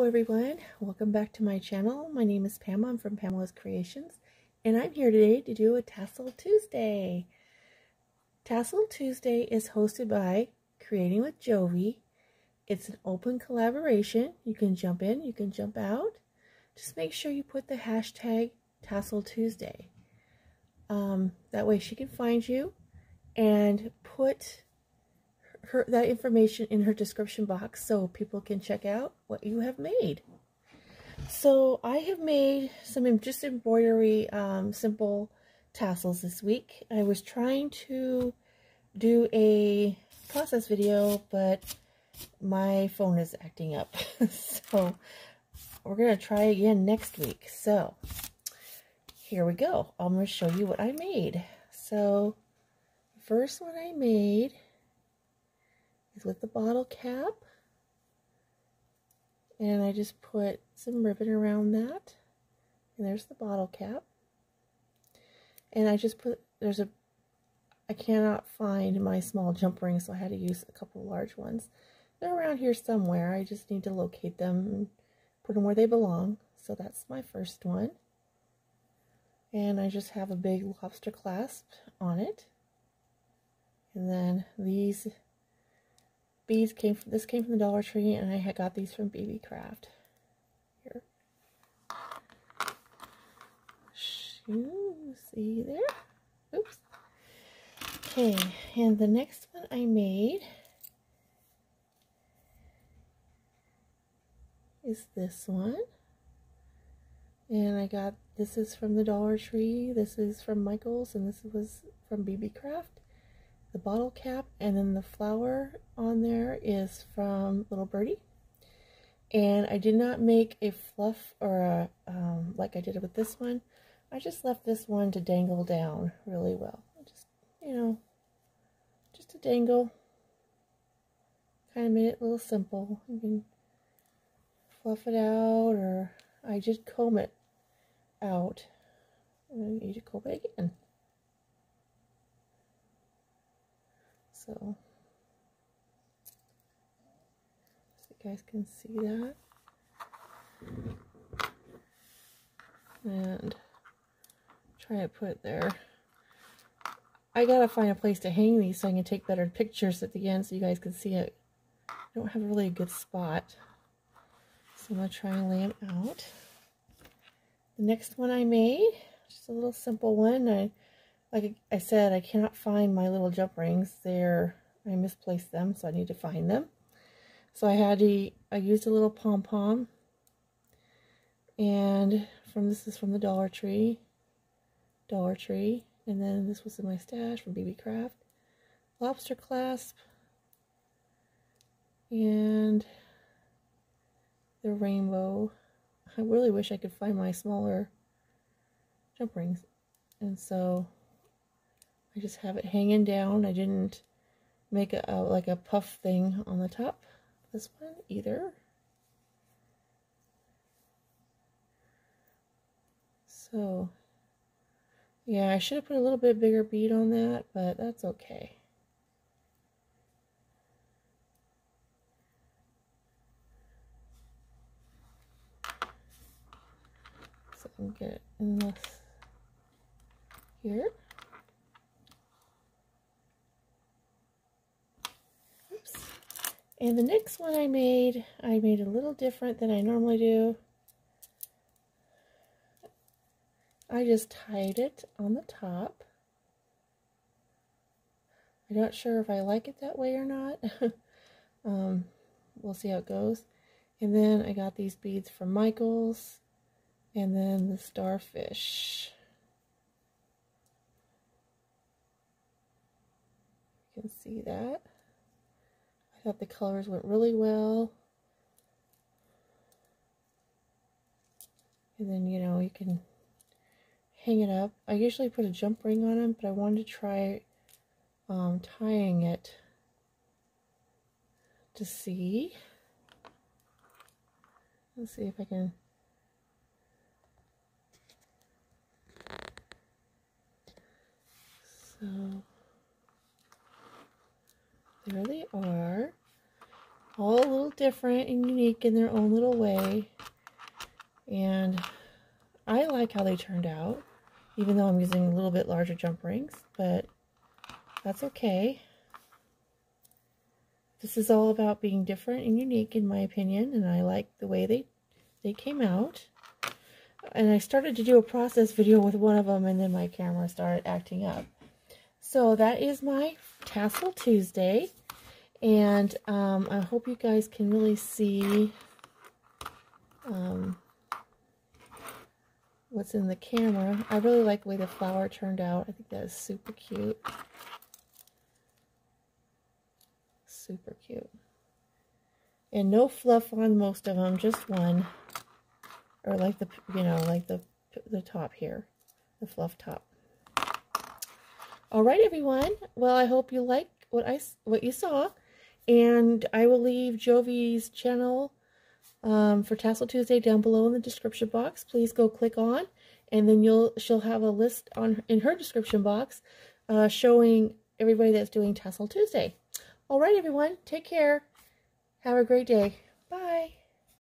Hello everyone, welcome back to my channel. My name is Pamela, I'm from Pamela's Creations, and I'm here today to do a Tassel Tuesday. Tassel Tuesday is hosted by Creating with Jovi. It's an open collaboration. You can jump in, you can jump out. Just make sure you put the hashtag Tassel Tuesday. That way she can find you, and put that information in her description box so people can check out what you have made. So I have made some just embroidery simple tassels this week. I was trying to do a process video, but my phone is acting up. So we're going to try again next week. So here we go. I'm going to show you what I made. So the first one I made is with the bottle cap, and I just put some ribbon around that, and there's the bottle cap, and I just put, I cannot find my small jump rings, so I had to use a couple of large ones. They're around here somewhere, I just need to locate them and put them where they belong. So that's my first one, and I just have a big lobster clasp on it, and then these beads came from the Dollar Tree, and I had got these from BB Craft. Here, see there? Oops. Okay, and the next one I made is this one, and I got, this is from the Dollar Tree, this is from Michael's, and this was from BB Craft. The bottle cap, and then the flower on there is from Little Birdie. And I did not make a fluff or a like I did with this one. I just left this one to dangle down really well. Just, you know, just to dangle. Kind of made it a little simple. You can fluff it out, or I just comb it out. And I need to comb it again. So you guys can see that, and try to put it there. I gotta find a place to hang these so I can take better pictures at the end so you guys can see it. I don't have really a good spot, so I'm gonna try and lay them out. The next one I made, just a little simple one. Like I said, I cannot find my little jump rings. I misplaced them, so I need to find them. So I used a little pom-pom, and this is from the Dollar Tree, and then this was in my stash from BB Craft. Lobster clasp, and the rainbow. I really wish I could find my smaller jump rings, and so I just have it hanging down. I didn't make like a puff thing on the top of this one either. So yeah, I should have put a little bit bigger bead on that, but that's okay. So I can get it in this here. And the next one I made a little different than I normally do. I just tied it on the top. I'm not sure if I like it that way or not. We'll see how it goes. And then I got these beads from Michael's, and then the starfish. You can see that. I thought the colors went really well. And then, you know, you can hang it up. I usually put a jump ring on them, but I wanted to try tying it to see. Let's see if I can. So there they are. all a little different and unique in their own little way. And I like how they turned out, even though I'm using a little bit larger jump rings, but that's okay. This is all about being different and unique in my opinion, and I like the way they came out. And I started to do a process video with one of them, and then my camera started acting up. So that is my Tassel Tuesday, and I hope you guys can really see what's in the camera. I really like the way the flower turned out. I think that is super cute. Super cute. And no fluff on most of them, just one. Or like the, you know, like the top here, the fluff top. All right, everyone. Well, I hope you like what you saw, and I will leave Jovi's channel for Tassel Tuesday down below in the description box. Please go click on, and then she'll have a list in her description box showing everybody that's doing Tassel Tuesday. All right, everyone. Take care. Have a great day. Bye.